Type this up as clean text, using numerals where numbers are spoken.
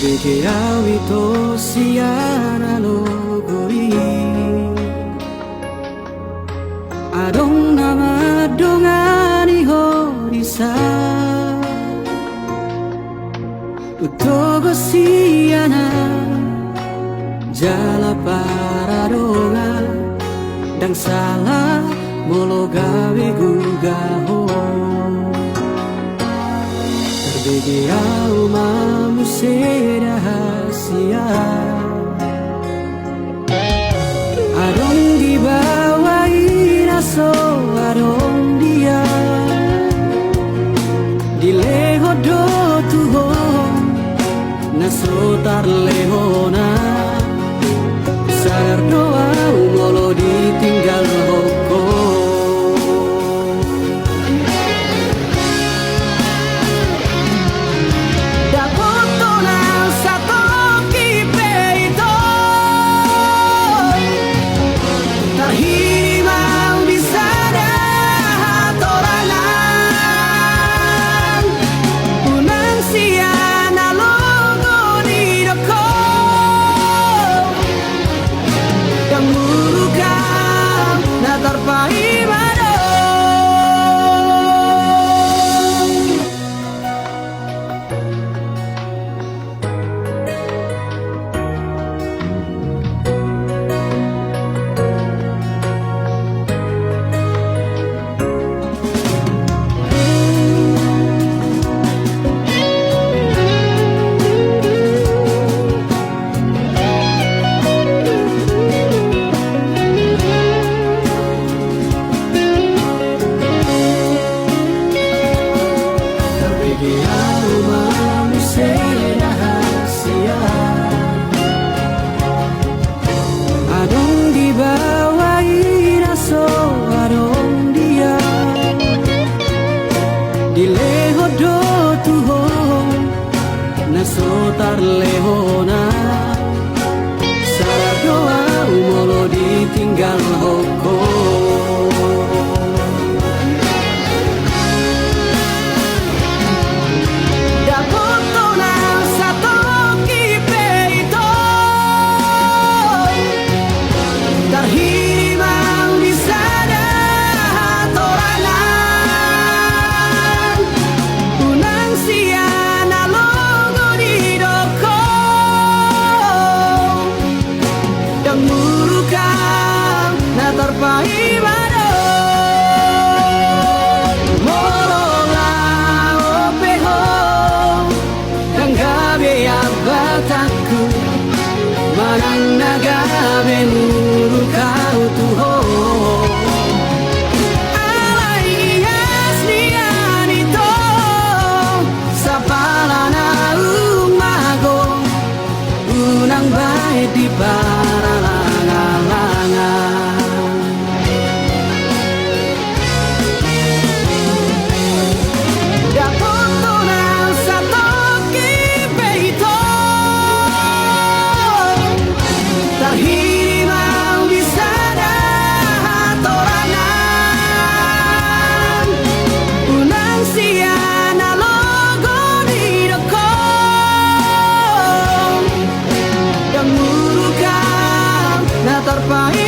Beke awi to siana no gori Adong nama dongani horisa Utogo siana Jala paradonga Dang salah molo gawe gugaho Terbege alma rahasia Adong dibawai raso adong dia Dileho do tuhon nasotar lehona Sadar doa ngolo ditinggal hoko Dileho do tuhon nasotar lehona Sadar doa umolo ditinggal hoko Manang nagabe nuru kau tuho Alaias nianito Sapalana umago Unang baik di paralangan-langan Terpakai